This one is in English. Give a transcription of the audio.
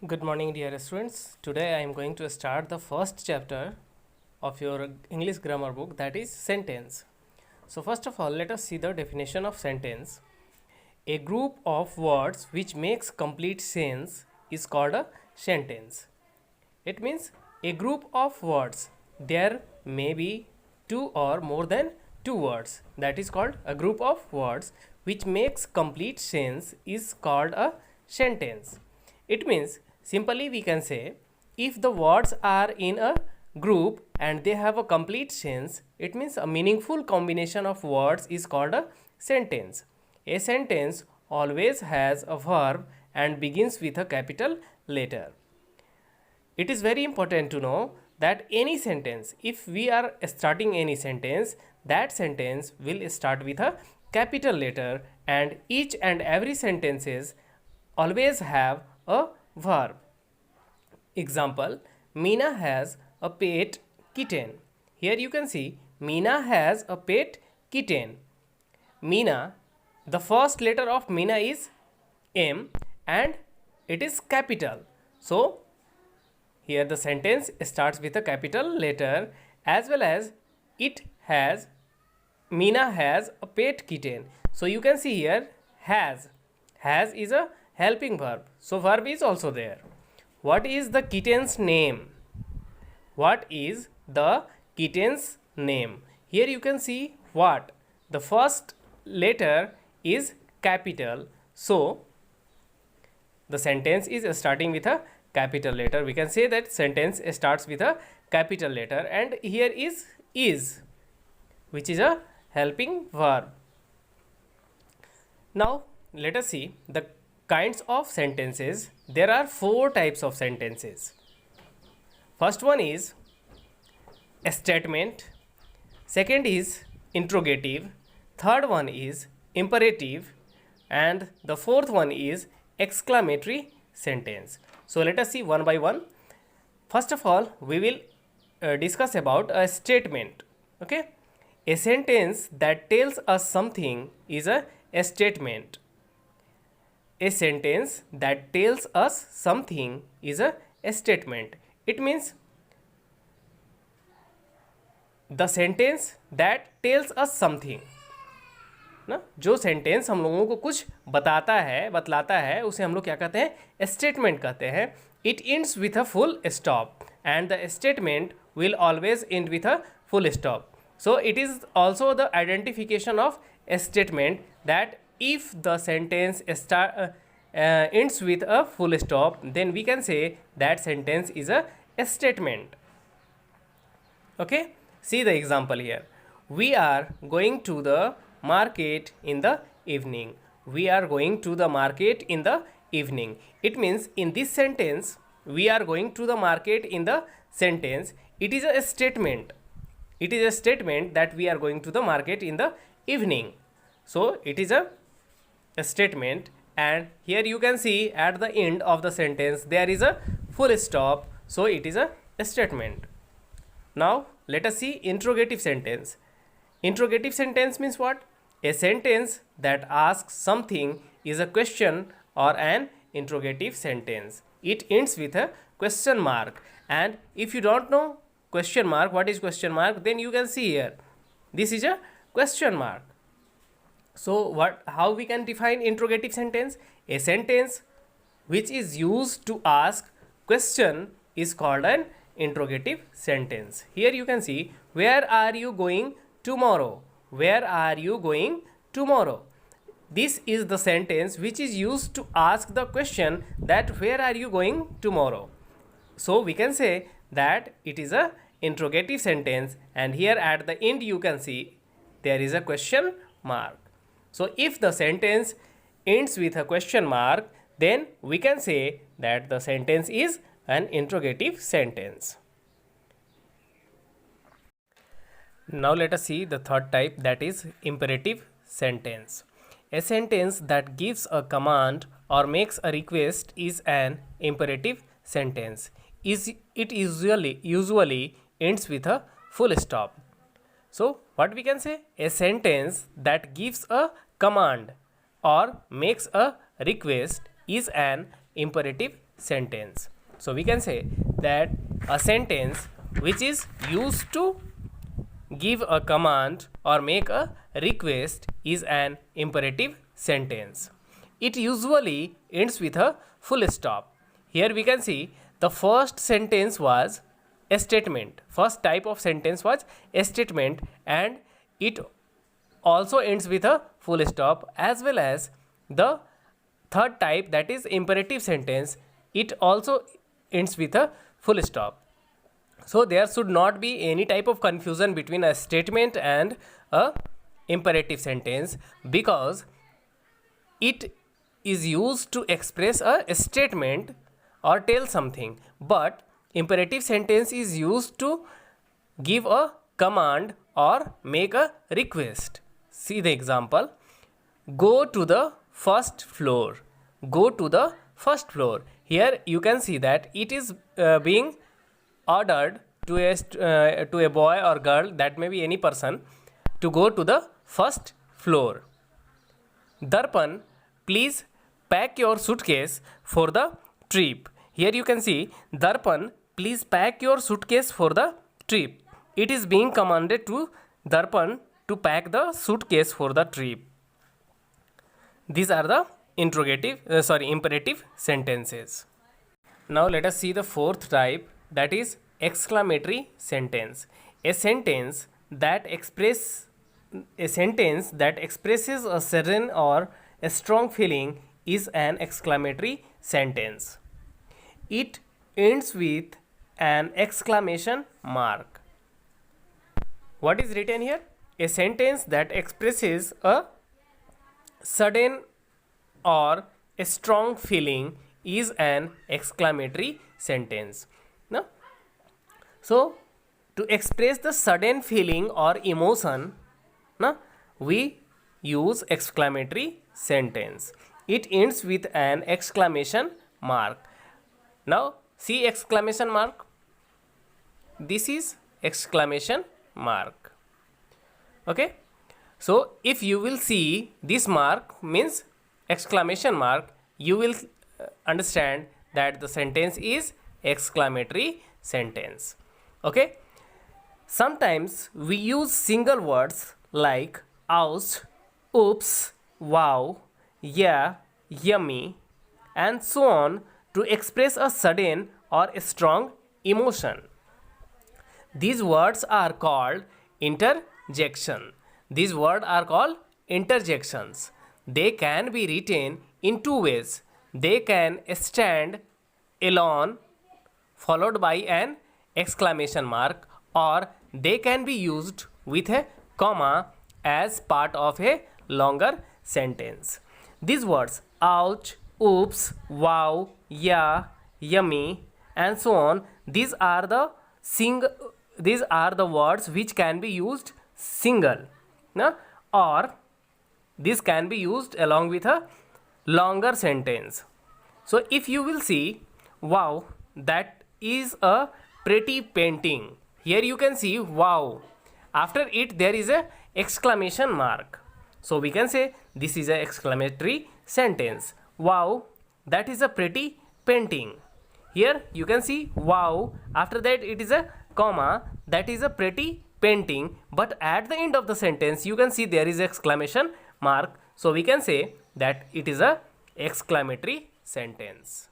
Good morning, dear students. Today I am going to start the first chapter of your English grammar book, that is sentence. So, first of all, let us see the definition of sentence. A group of words which makes complete sense is called a sentence. It means a group of words. There may be two or more than two words. That is called a group of words which makes complete sense is called a sentence. It means simply we can say if the words are in a group and they have a complete sense, it means a meaningful combination of words is called a sentence. A sentence always has a verb and begins with a capital letter. It is very important to know that any sentence, if we are starting any sentence, that sentence will start with a capital letter, and each and every sentences always have a verb. Example, Meena has a pet kitten. Here you can see Meena has a pet kitten. Meena, the first letter of Meena is M and it is capital. So, here the sentence starts with a capital letter, as well as it has, Meena has a pet kitten. So, you can see here has is a helping verb. So, verb is also there. What is the kitten's name? What is the kitten's name? Here you can see what? The first letter is capital. So, the sentence is starting with a capital letter. We can say that sentence starts with a capital letter, and here is, which is a helping verb. Now, let us see the kinds of sentences. There are four types of sentences. First one is a statement, second is interrogative, third one is imperative, and the fourth one is exclamatory sentence. So let us see one by one. First of all, we will discuss about a statement. Okay, a sentence that tells us something is a statement. A sentence that tells us something is a statement. It means the sentence that tells us something. ना, जो sentence हम लोगों को कुछ बतलाता है उसे हम लोग क्या कहते हैं? स्टेटमेंट कहते हैं. It ends with a full stop and the statement will always and with a full stop. So it is also the identification of a statement that if the sentence ends with a full stop, then we can say that sentence is a statement. Okay, see the example here. We are going to the market in the evening. We are going to the market in the evening. It means in this sentence, we are going to the market in the sentence, it is a statement. It is a statement that we are going to the market in the evening. So it is a statement, and here you can see at the end of the sentence there is a full stop. So it is a statement. Now let us see interrogative sentence. Interrogative sentence means what? A sentence that asks something is a question or an interrogative sentence. It ends with a question mark, and if you don't know question mark, what is question mark, then you can see here this is a question mark. So how we can define interrogative sentence? A sentence which is used to ask question is called an interrogative sentence. Here you can see, where are you going tomorrow? Where are you going tomorrow? This is the sentence which is used to ask the question that where are you going tomorrow. So we can say that it is a interrogative sentence, and here at the end you can see there is a question mark. So if the sentence ends with a question mark, then we can say that the sentence is an interrogative sentence. Now let us see the third type, that is imperative sentence. A sentence that gives a command or makes a request is an imperative sentence. It usually ends with a full stop. So what we can say? A sentence that gives a command or makes a request is an imperative sentence. So we can say that a sentence which is used to give a command or make a request is an imperative sentence. It usually ends with a full stop. Here we can see the first sentence was a statement. First type of sentence was a statement, and it also ends with a full stop, as well as the third type, that is imperative sentence, it also ends with a full stop. So there should not be any type of confusion between a statement and a imperative sentence, because it is used to express a statement or tell something, but imperative sentence is used to give a command or make a request. See the example: go to the first floor. Go to the first floor. Here you can see that it is being ordered to a boy or girl, that may be any person, to go to the first floor. Darpan, please pack your suitcase for the trip. Here you can see Darpan, please pack your suitcase for the trip. It is being commanded to Darpan to pack the suitcase for the trip. These are the imperative sentences. Now let us see the fourth type, that is exclamatory sentence. A sentence that expresses a sudden or a strong feeling is an exclamatory sentence. It ends with an exclamation mark. What is written here? A sentence that expresses a sudden or a strong feeling is an exclamatory sentence. No? So to express the sudden feeling or emotion, no, we use exclamatory sentence. It ends with an exclamation mark. Now see exclamation mark. This is exclamation mark. Okay. So if you will see this mark, means exclamation mark, you will understand that the sentence is exclamatory sentence. Okay. Sometimes we use single words like ouch, oops, wow, yeah, yummy, and so on to express a sudden or a strong emotion. These words are called interjection. These words are called interjections. They can be written in two ways. They can stand alone followed by an exclamation mark, or they can be used with a comma as part of a longer sentence. These words ouch, oops, wow, yeah, yummy, and so on, these are the words which can be used single, no? Or this can be used along with a longer sentence. So if you will see, wow, that is a pretty painting. Here you can see wow. After it there is a exclamation mark. So we can say this is a exclamatory sentence. Wow, that is a pretty painting. Here you can see wow. After that it is a comma, that is a pretty painting. But at the end of the sentence you can see there is exclamation mark. So we can say that it is a exclamatory sentence.